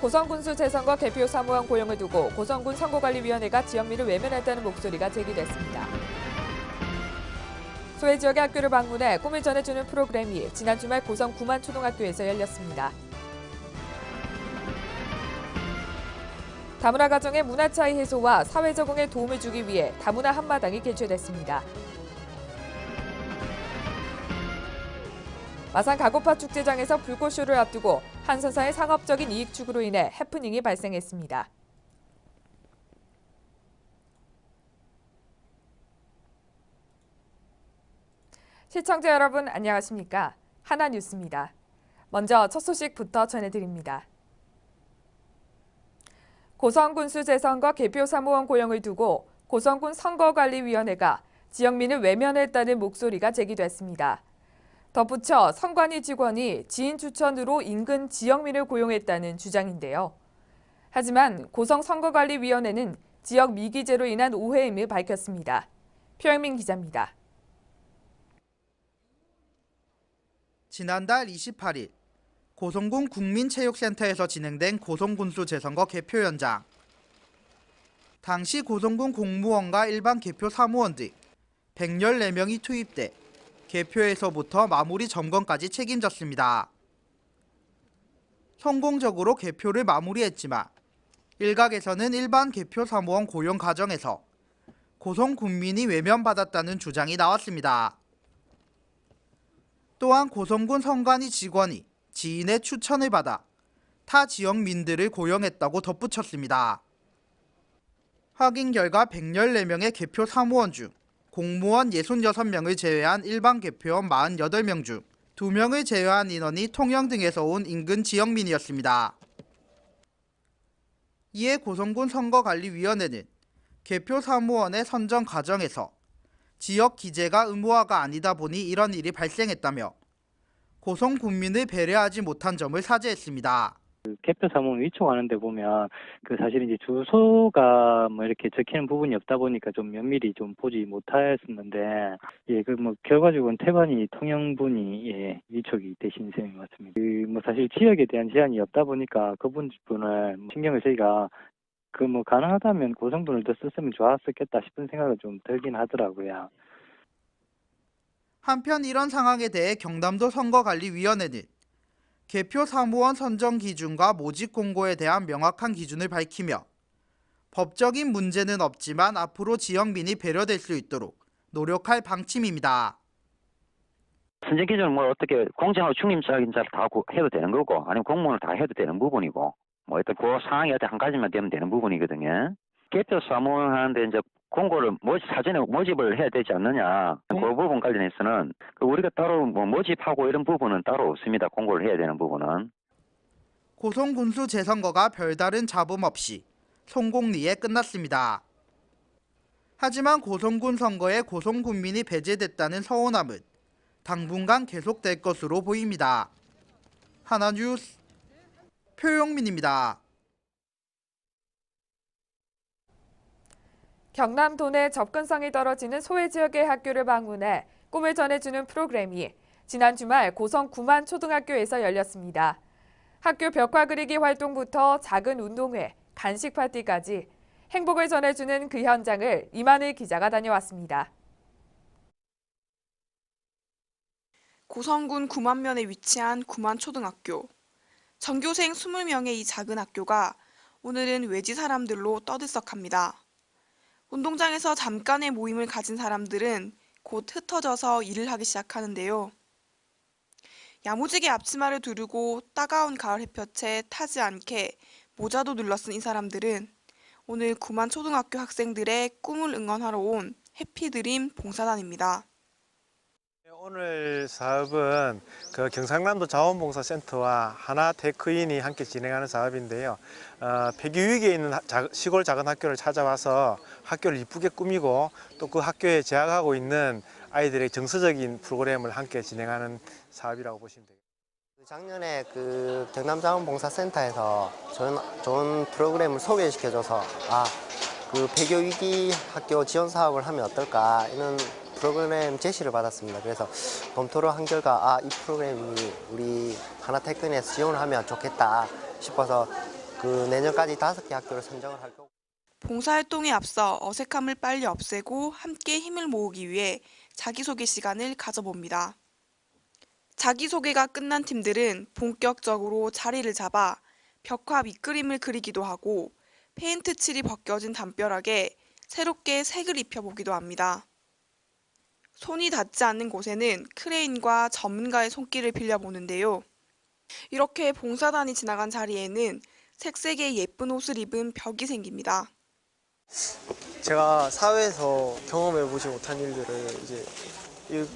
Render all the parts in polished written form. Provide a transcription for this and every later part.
고성군수 재선거 개표 사무원 고용을 두고 고성군 선거관리위원회가 지역민을 외면했다는 목소리가 제기됐습니다. 소외 지역의 학교를 방문해 꿈을 전해주는 프로그램이 지난 주말 고성 구만초등학교에서 열렸습니다. 다문화 가정의 문화 차이 해소와 사회 적응에 도움을 주기 위해 다문화 한마당이 개최됐습니다. 마산 가고파 축제장에서 불꽃쇼를 앞두고 한선사의 상업적인 이익 추구로 인해 해프닝이 발생했습니다. 시청자 여러분 안녕하십니까? 하나뉴스입니다. 먼저 첫 소식부터 전해드립니다. 고성군수 재선거 개표 사무원 고용을 두고 고성군 선거관리위원회가 지역민을 외면했다는 목소리가 제기됐습니다. 덧붙여 선관위 직원이 지인 추천으로 인근 지역민을 고용했다는 주장인데요. 하지만 고성선거관리위원회는 지역 미기재로 인한 오해임을 밝혔습니다. 표영민 기자입니다. 지난달 28일 고성군 국민체육센터에서 진행된 고성군수 재선거 개표 현장. 당시 고성군 공무원과 일반 개표 사무원 등 114명이 투입돼 개표에서부터 마무리 점검까지 책임졌습니다. 성공적으로 개표를 마무리했지만 일각에서는 일반 개표 사무원 고용 과정에서 고성 군민이 외면받았다는 주장이 나왔습니다. 또한 고성군 선관위 직원이 지인의 추천을 받아 타 지역민들을 고용했다고 덧붙였습니다. 확인 결과 114명의 개표 사무원 중 공무원 66명을 제외한 일반 개표원 48명 중 2명을 제외한 인원이 통영 등에서 온 인근 지역민이었습니다. 이에 고성군 선거관리위원회는 개표 사무원의 선정 과정에서 지역 기재가 의무화가 아니다 보니 이런 일이 발생했다며 고성 군민을 배려하지 못한 점을 사죄했습니다. 개표 사무원 위촉하는 데 보면 사실 이제 주소가 이렇게 적히는 부분이 없다 보니까 좀 면밀히 좀 보지 못했었는데 결과적으로는 태반이 통영분이 위촉이 되신 셈인 것 같습니다. 사실 지역에 대한 제한이 없다 보니까 그 부분을 신경을 저희가 가능하다면 고성분을 더 썼으면 좋았었겠다 싶은 생각은 좀 들긴 하더라고요. 한편 이런 상황에 대해 경남도 선거관리위원회는 개표 사무원 선정 기준과 모집 공고에 대한 명확한 기준을 밝히며 법적인 문제는 없지만 앞으로 지역민이 배려될 수 있도록 노력할 방침입니다. 선정 기준은 어떻게 공정하고 중립적인 자를 다 해도 되는 거고 아니면 공무원을 다 해도 되는 부분이고 일단 그 상황이 한 가지만 되면 되는 부분이거든요. 개표 사무원 하는데 이제 공고를 사전에 모집을 해야 되지 않느냐. 그 부분 관련해서는 우리가 따로 모집하고 이런 부분은 따로 없습니다. 공고를 해야 되는 부분은. 고성군수 재선거가 별다른 잡음 없이 성공리에 끝났습니다. 하지만 고성군 선거에 고성군민이 배제됐다는 서운함은 당분간 계속될 것으로 보입니다. 하나뉴스 표영민입니다. 경남 도내 접근성이 떨어지는 소외 지역의 학교를 방문해 꿈을 전해주는 프로그램이 지난 주말 고성 구만초등학교에서 열렸습니다. 학교 벽화 그리기 활동부터 작은 운동회, 간식 파티까지 행복을 전해주는 그 현장을 이만희 기자가 다녀왔습니다. 고성군 구만면에 위치한 구만초등학교. 전교생 20명의 이 작은 학교가 오늘은 외지 사람들로 떠들썩합니다. 운동장에서 잠깐의 모임을 가진 사람들은 곧 흩어져서 일을 하기 시작하는데요. 야무지게 앞치마를 두르고 따가운 가을 햇볕에 타지 않게 모자도 눌러쓴 이 사람들은 오늘 구만초등학교 학생들의 꿈을 응원하러 온 해피드림 봉사단입니다. 오늘 사업은 경상남도 자원봉사센터와 하나테크인이 함께 진행하는 사업인데요. 폐교 위기에 있는 시골 작은 학교를 찾아와서 학교를 이쁘게 꾸미고 또 그 학교에 재학하고 있는 아이들의 정서적인 프로그램을 함께 진행하는 사업이라고 보시면 되겠습니다. 작년에 경남자원봉사센터에서 좋은 프로그램을 소개시켜줘서 폐교 위기 학교 지원 사업을 하면 어떨까 이런 프로그램 제시를 받았습니다. 그래서 검토를 한 결과 이 프로그램이 우리 하나테크인에서 지원을 하면 좋겠다 싶어서 그 내년까지 5개 학교를 선정을 할 거고. 봉사활동에 앞서 어색함을 빨리 없애고 함께 힘을 모으기 위해 자기소개 시간을 가져봅니다. 자기소개가 끝난 팀들은 본격적으로 자리를 잡아 벽화 밑그림을 그리기도 하고 페인트 칠이 벗겨진 담벼락에 새롭게 색을 입혀보기도 합니다. 손이 닿지 않는 곳에는 크레인과 전문가의 손길을 빌려보는데요. 이렇게 봉사단이 지나간 자리에는 색색의 예쁜 옷을 입은 벽이 생깁니다. 제가 사회에서 경험해보지 못한 일들을 이제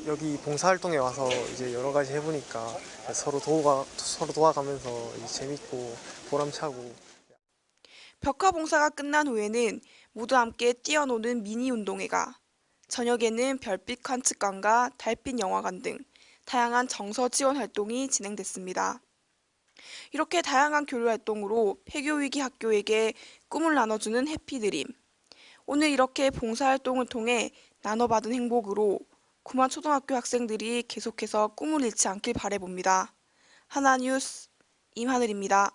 여기 봉사활동에 와서 이제 여러 가지 해보니까 서로 도와가면서 이제 재밌고 보람차고. 벽화 봉사가 끝난 후에는 모두 함께 뛰어노는 미니 운동회가, 저녁에는 별빛 관측관과 달빛 영화관 등 다양한 정서 지원 활동이 진행됐습니다. 이렇게 다양한 교류 활동으로 폐교위기 학교에게 꿈을 나눠주는 해피드림. 오늘 이렇게 봉사활동을 통해 나눠받은 행복으로 구만초등학교 학생들이 계속해서 꿈을 잃지 않길 바라봅니다. 하나뉴스 임하늘입니다.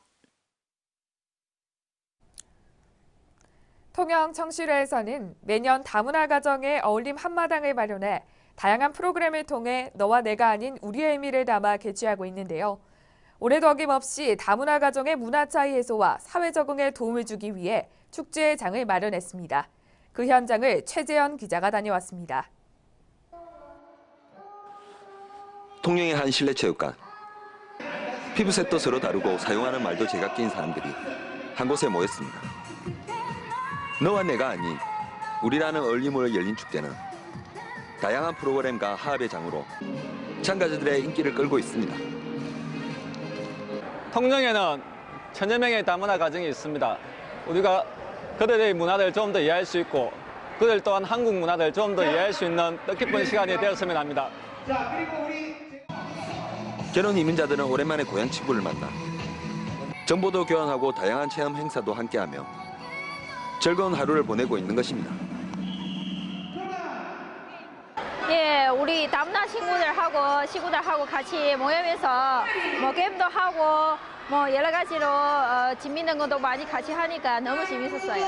통영 청실회에서는 매년 다문화 가정의 어울림 한마당을 마련해 다양한 프로그램을 통해 너와 내가 아닌 우리의 의미를 담아 개최하고 있는데요. 올해도 어김없이 다문화 가정의 문화 차이 해소와 사회 적응에 도움을 주기 위해 축제의 장을 마련했습니다. 그 현장을 최재현 기자가 다녀왔습니다. 통영의 한 실내체육관. 피부색도 서로 다르고 사용하는 말도 제각기인 사람들이 한 곳에 모였습니다. 너와 내가 아닌 우리라는 어울림으로 열린 축제는 다양한 프로그램과 화합의 장으로 참가자들의 인기를 끌고 있습니다. 통영에는 천여 명의 다문화 가정이 있습니다. 우리가 그들의 문화를 좀 더 이해할 수 있고 그들 또한 한국 문화를 좀 더 이해할 수 있는 뜻깊은 시간이 되었으면 합니다. 결혼 이민자들은 오랜만에 고향 친구를 만나 정보도 교환하고 다양한 체험 행사도 함께하며 즐거운 하루를 보내고 있는 것입니다. 예, 우리 다문화 친구들하고 시구들하고 같이 모여서 뭐 게임도 하고 뭐 여러 가지로 재밌는 것도 많이 같이 하니까 너무 재밌었어요.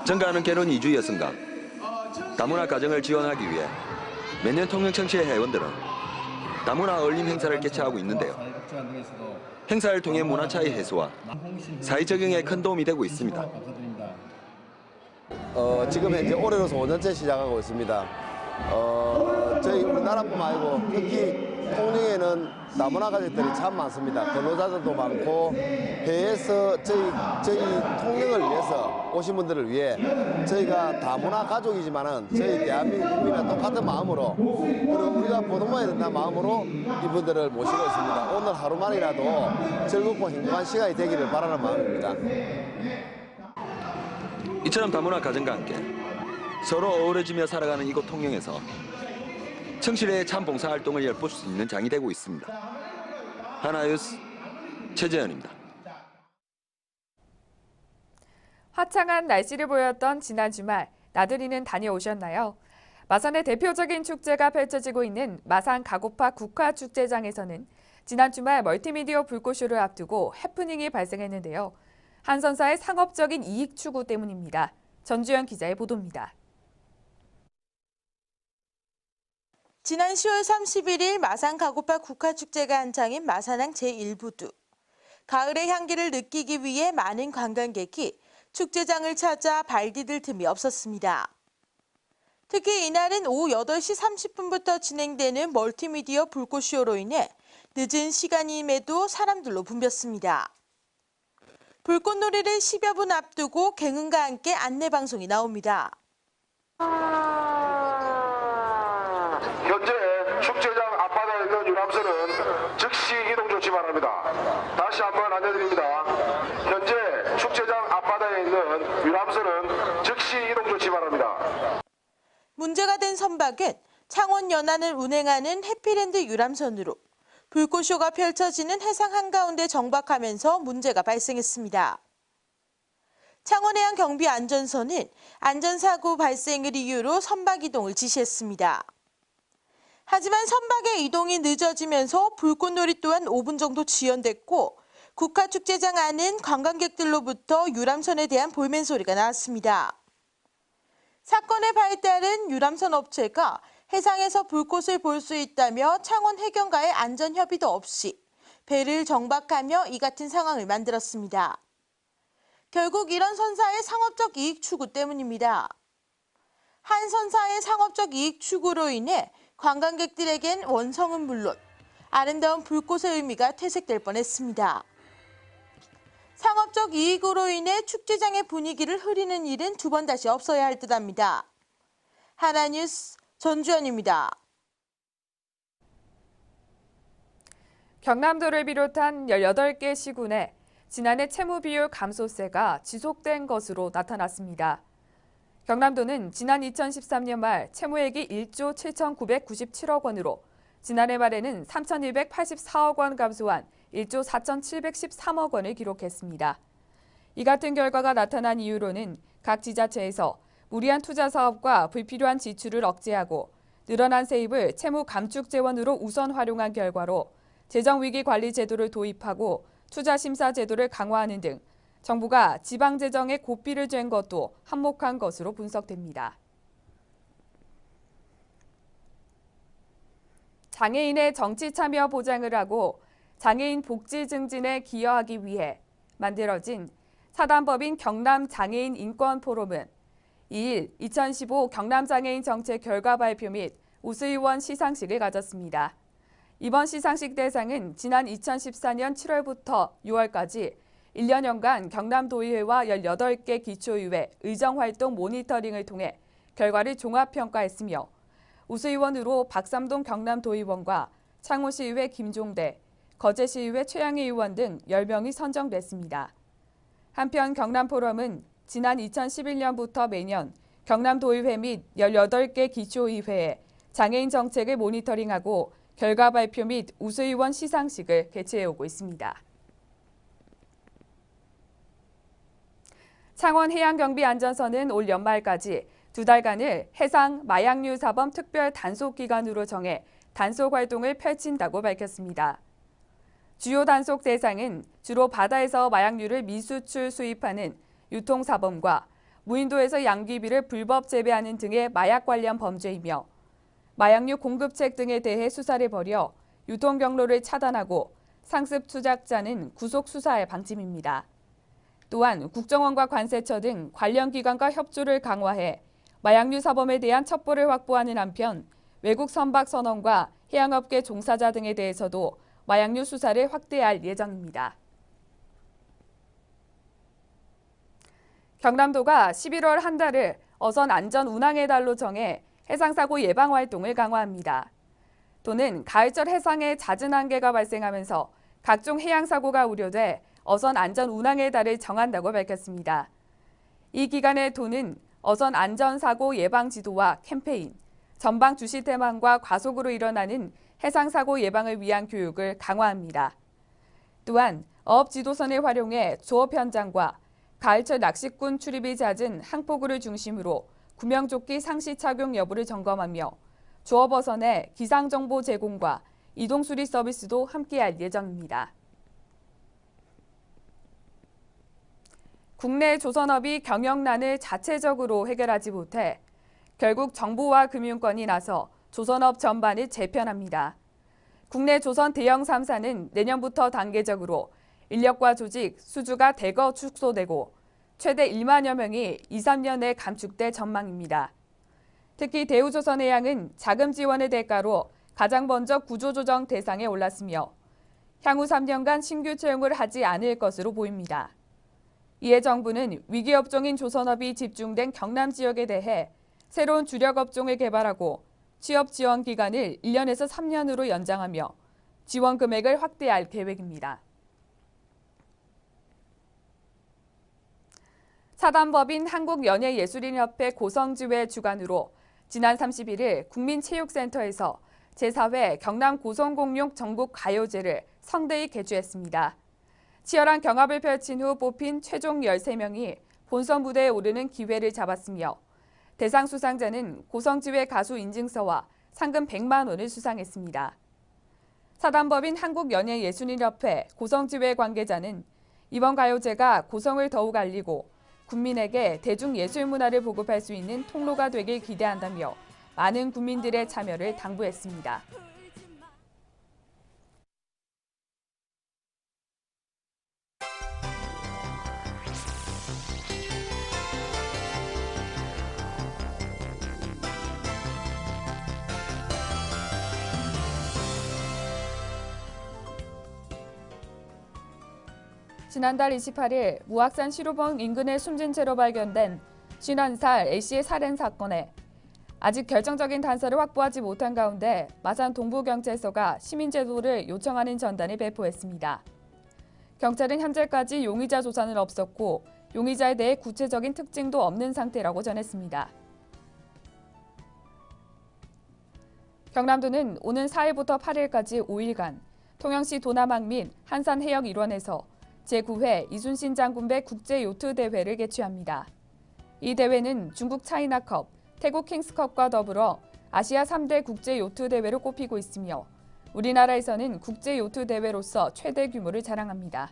증가하는 결혼 이주 여성과 다문화 가정을 지원하기 위해 매년 통영청시의 회원들은 다문화 어울림 행사를 개최하고 있는데요. 행사를 통해 문화 차이 해소와 사회 적응에 큰 도움이 되고 있습니다. 지금 현재 올해로서 5년째 시작하고 있습니다. 저희 우리나라뿐만 아니고 특히 통영에는 다문화 가족들이 참 많습니다. 근로자들도 많고 해외에서 저희 통영을 위해서 오신 분들을 위해 저희가 다문화 가족이지만은 저희 대한민국 국민과 똑같은 마음으로 그리고 우리가 보듬어야 된다는 마음으로 이분들을 모시고 있습니다. 오늘 하루만이라도 즐겁고 행복한 시간이 되기를 바라는 마음입니다. 이처럼 다문화 가정과 함께 서로 어우러지며 살아가는 이곳 통영에서 청실회의 참 봉사활동을 엿볼 수 있는 장이 되고 있습니다. 하나뉴스 최재현입니다. 화창한 날씨를 보였던 지난 주말, 나들이는 다녀오셨나요? 마산의 대표적인 축제가 펼쳐지고 있는 마산 가고파 국화축제장에서는 지난 주말 멀티미디어 불꽃쇼를 앞두고 해프닝이 발생했는데요. 한 선사의 상업적인 이익 추구 때문입니다. 전주현 기자의 보도입니다. 지난 10월 31일 마산 가고파 국화축제가 한창인 마산항 제1부두. 가을의 향기를 느끼기 위해 많은 관광객이 축제장을 찾아 발 디딜 틈이 없었습니다. 특히 이날은 오후 8시 30분부터 진행되는 멀티미디어 불꽃쇼로 인해 늦은 시간임에도 사람들로 붐볐습니다. 불꽃놀이를 10여 분 앞두고 경은과 함께 안내방송이 나옵니다. 현재 축제장 앞바다에 있는 유람선은 즉시 이동 조치 바랍니다. 다시 한번 안내드립니다. 현재 축제장 앞바다에 있는 유람선은 즉시 이동 조치 바랍니다. 문제가 된 선박은 창원 연안을 운행하는 해피랜드 유람선으로 불꽃쇼가 펼쳐지는 해상 한가운데 정박하면서 문제가 발생했습니다. 창원해양 경비안전서는 안전사고 발생을 이유로 선박 이동을 지시했습니다. 하지만 선박의 이동이 늦어지면서 불꽃놀이 또한 5분 정도 지연됐고 국화축제장 안은 관광객들로부터 유람선에 대한 볼멘 소리가 나왔습니다. 사건의 발달은 유람선 업체가 해상에서 불꽃을 볼 수 있다며 창원 해경과의 안전협의도 없이 배를 정박하며 이 같은 상황을 만들었습니다. 결국 이런 선사의 상업적 이익 추구 때문입니다. 한 선사의 상업적 이익 추구로 인해 관광객들에겐 원성은 물론 아름다운 불꽃의 의미가 퇴색될 뻔했습니다. 상업적 이익으로 인해 축제장의 분위기를 흐리는 일은 두 번 다시 없어야 할 듯합니다. 하나뉴스 전주연입니다. 경남도를 비롯한 18개 시군에 지난해 채무 비율 감소세가 지속된 것으로 나타났습니다. 경남도는 지난 2013년 말 채무액이 1조 7,997억 원으로 지난해 말에는 3,284억 원 감소한 1조 4,713억 원을 기록했습니다. 이 같은 결과가 나타난 이유로는 각 지자체에서 무리한 투자 사업과 불필요한 지출을 억제하고 늘어난 세입을 채무 감축 재원으로 우선 활용한 결과로 재정위기 관리 제도를 도입하고 투자 심사 제도를 강화하는 등 정부가 지방 재정에 고삐를 쬐는 것도 한몫한 것으로 분석됩니다. 장애인의 정치 참여 보장을 하고 장애인 복지 증진에 기여하기 위해 만들어진 사단법인 경남장애인 인권포럼은 2일 2015 경남장애인 정책 결과 발표 및 우수의원 시상식을 가졌습니다. 이번 시상식 대상은 지난 2014년 7월부터 6월까지 1년여간 경남도의회와 18개 기초의회 의정활동 모니터링을 통해 결과를 종합평가했으며 우수의원으로 박삼동 경남도의원과 창원시의회 김종대, 거제시의회 최양희 의원 등 10명이 선정됐습니다. 한편 경남포럼은 지난 2011년부터 매년 경남도의회 및 18개 기초의회에 장애인 정책을 모니터링하고 결과 발표 및 우수의원 시상식을 개최해오고 있습니다. 창원 해양경비안전선은 올 연말까지 2달간을 해상 마약류 사범 특별 단속 기간으로 정해 단속 활동을 펼친다고 밝혔습니다. 주요 단속 대상은 주로 바다에서 마약류를 미수출 수입하는 유통사범과 무인도에서 양귀비를 불법 재배하는 등의 마약 관련 범죄이며 마약류 공급책 등에 대해 수사를 벌여 유통 경로를 차단하고 상습 투약자는 구속 수사할 방침입니다. 또한 국정원과 관세처 등 관련 기관과 협조를 강화해 마약류 사범에 대한 첩보를 확보하는 한편 외국 선박 선원과 해양업계 종사자 등에 대해서도 마약류 수사를 확대할 예정입니다. 경남도가 11월 한 달을 어선 안전 운항의 달로 정해 해상사고 예방 활동을 강화합니다. 도는 가을철 해상에 잦은 한계가 발생하면서 각종 해양사고가 우려돼 어선 안전 운항의 달을 정한다고 밝혔습니다. 이 기간에 도는 어선 안전사고 예방 지도와 캠페인, 전방 주시 태만과 과속으로 일어나는 해상사고 예방을 위한 교육을 강화합니다. 또한 어업지도선을 활용해 조업 현장과 가을철 낚시꾼 출입이 잦은 항포구를 중심으로 구명조끼 상시 착용 여부를 점검하며 조업어선의 기상정보 제공과 이동수리 서비스도 함께할 예정입니다. 국내 조선업이 경영난을 자체적으로 해결하지 못해 결국 정부와 금융권이 나서 조선업 전반을 재편합니다. 국내 조선 대형 3사는 내년부터 단계적으로 인력과 조직, 수주가 대거 축소되고 최대 1만여 명이 2, 3년 내 감축될 전망입니다. 특히 대우조선해양은 자금 지원의 대가로 가장 먼저 구조조정 대상에 올랐으며 향후 3년간 신규 채용을 하지 않을 것으로 보입니다. 이에 정부는 위기업종인 조선업이 집중된 경남 지역에 대해 새로운 주력 업종을 개발하고 취업 지원 기간을 1년에서 3년으로 연장하며 지원 금액을 확대할 계획입니다. 사단법인 한국연예예술인협회 고성지회 주관으로 지난 31일 국민체육센터에서 제4회 경남 고성공룡 전국가요제를 성대히 개최했습니다. 치열한 경합을 펼친 후 뽑힌 최종 13명이 본선 무대에 오르는 기회를 잡았으며 대상 수상자는 고성지회 가수 인증서와 상금 100만 원을 수상했습니다. 사단법인 한국연예예술인협회 고성지회 관계자는 이번 가요제가 고성을 더욱 알리고 국민에게 대중예술문화를 보급할 수 있는 통로가 되길 기대한다며 많은 국민들의 참여를 당부했습니다. 지난달 28일 무악산 시루봉 인근에 숨진 채로 발견된 51살 A씨의 살인 사건에 아직 결정적인 단서를 확보하지 못한 가운데 마산 동부경찰서가 시민제보를 요청하는 전단을 배포했습니다. 경찰은 현재까지 용의자 조사는 없었고 용의자에 대해 구체적인 특징도 없는 상태라고 전했습니다. 경남도는 오는 4일부터 8일까지 5일간 통영시 도남항 및 한산 해역 일원에서 제9회 이순신 장군배 국제요트대회를 개최합니다. 이 대회는 중국 차이나컵, 태국 킹스컵과 더불어 아시아 3대 국제요트대회로 꼽히고 있으며 우리나라에서는 국제요트대회로서 최대 규모를 자랑합니다.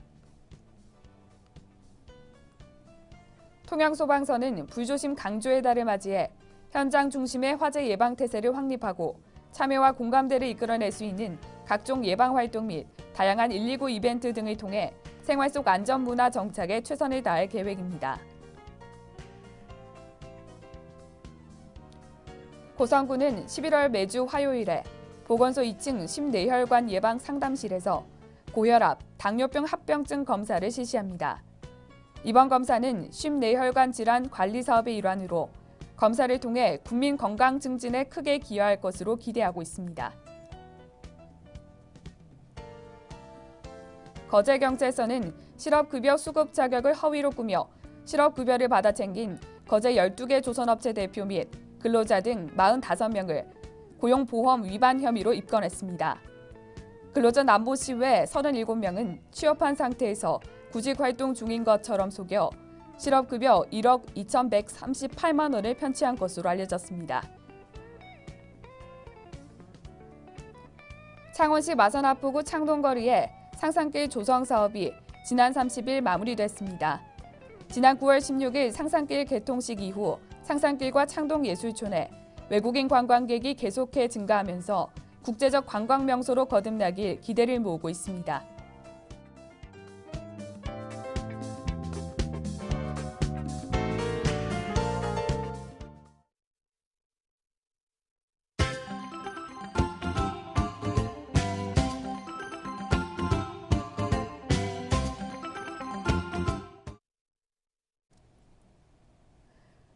통영소방서는 불조심 강조의 달을 맞이해 현장 중심의 화재 예방 태세를 확립하고 참여와 공감대를 이끌어낼 수 있는 각종 예방 활동 및 다양한 119 이벤트 등을 통해 생활 속 안전문화 정착에 최선을 다할 계획입니다. 고성군은 11월 매주 화요일에 보건소 2층 심뇌혈관 예방 상담실에서 고혈압, 당뇨병 합병증 검사를 실시합니다. 이번 검사는 심뇌혈관 질환 관리 사업의 일환으로 검사를 통해 국민 건강 증진에 크게 기여할 것으로 기대하고 있습니다. 거제경찰서는 실업급여 수급 자격을 허위로 꾸며 실업급여를 받아 챙긴 거제 12개 조선업체 대표 및 근로자 등 45명을 고용보험 위반 혐의로 입건했습니다. 근로자 남모씨 외 37명은 취업한 상태에서 구직활동 중인 것처럼 속여 실업급여 1억 2,138만 원을 편취한 것으로 알려졌습니다. 창원시 마산 앞부구 창동거리에 상산길 조성 사업이 지난 30일 마무리됐습니다. 지난 9월 16일 상산길 개통식 이후 상산길과 창동예술촌에 외국인 관광객이 계속해 증가하면서 국제적 관광 명소로 거듭나길 기대를 모으고 있습니다.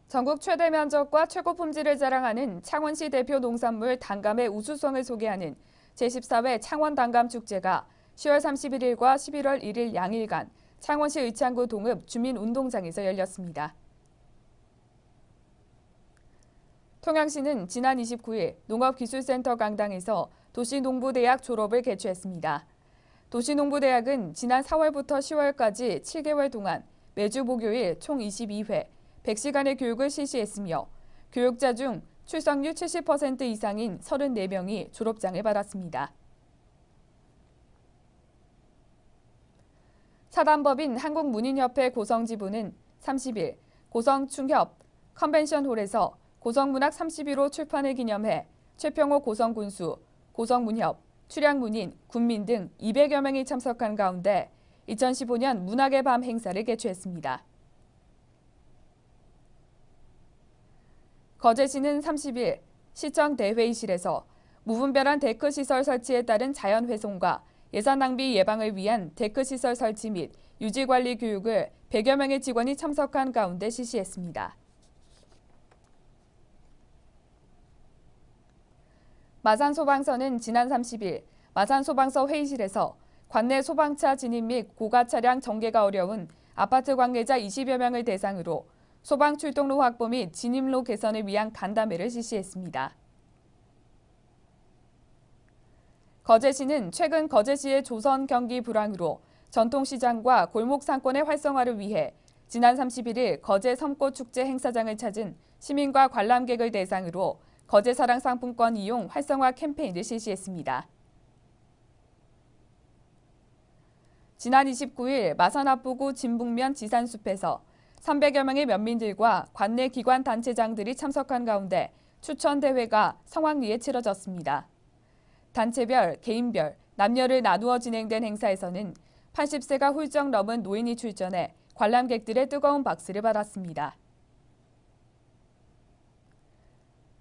전국 최대 면적과 최고 품질을 자랑하는 창원시 대표 농산물 단감의 우수성을 소개하는 제14회 창원 단감 축제가 10월 31일과 11월 1일 양일간 창원시 의창구 동읍 주민운동장에서 열렸습니다. 통영시는 지난 29일 농업기술센터 강당에서 도시농부대학 졸업을 개최했습니다. 도시농부대학은 지난 4월부터 10월까지 7개월 동안 매주 목요일 총 22회 100시간의 교육을 실시했으며 교육자 중 출석률 70% 이상인 34명이 졸업장을 받았습니다. 사단법인 한국문인협회 고성지부는 30일 고성충협 컨벤션홀에서 고성문학 31호 출판을 기념해 최평호 고성군수, 고성문협, 출향문인, 군민 등 200여 명이 참석한 가운데 2015년 문학의 밤 행사를 개최했습니다. 거제시는 30일 시청 대회의실에서 무분별한 데크시설 설치에 따른 자연훼손과 예산 낭비 예방을 위한 데크시설 설치 및 유지관리 교육을 100여 명의 직원이 참석한 가운데 실시했습니다. 마산소방서는 지난 30일 마산소방서 회의실에서 관내 소방차 진입 및 고가 차량 전개가 어려운 아파트 관계자 20여 명을 대상으로 소방 출동로 확보 및 진입로 개선을 위한 간담회를 실시했습니다. 거제시는 최근 거제시의 조선 경기 불황으로 전통시장과 골목 상권의 활성화를 위해 지난 31일 거제 섬꽃축제 행사장을 찾은 시민과 관람객을 대상으로 거제사랑 상품권 이용 활성화 캠페인을 실시했습니다. 지난 29일 마산 압부구 진북면 지산숲에서 300여 명의 면민들과 관내 기관 단체장들이 참석한 가운데 추천대회가 성황리에 치러졌습니다. 단체별, 개인별, 남녀를 나누어 진행된 행사에서는 80세가 훌쩍 넘은 노인이 출전해 관람객들의 뜨거운 박수를 받았습니다.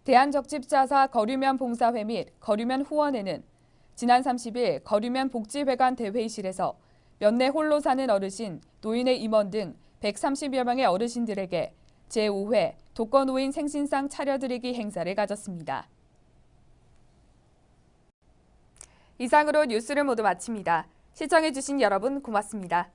대한적집자사 거류면 봉사회 및 거류면 후원회는 지난 30일 거류면 복지회관 대회의실에서 면내 홀로 사는 어르신, 노인의 임원 등 130여 명의 어르신들에게 제5회 독거노인 생신상 차려드리기 행사를 가졌습니다. 이상으로 뉴스를 모두 마칩니다. 시청해주신 여러분 고맙습니다.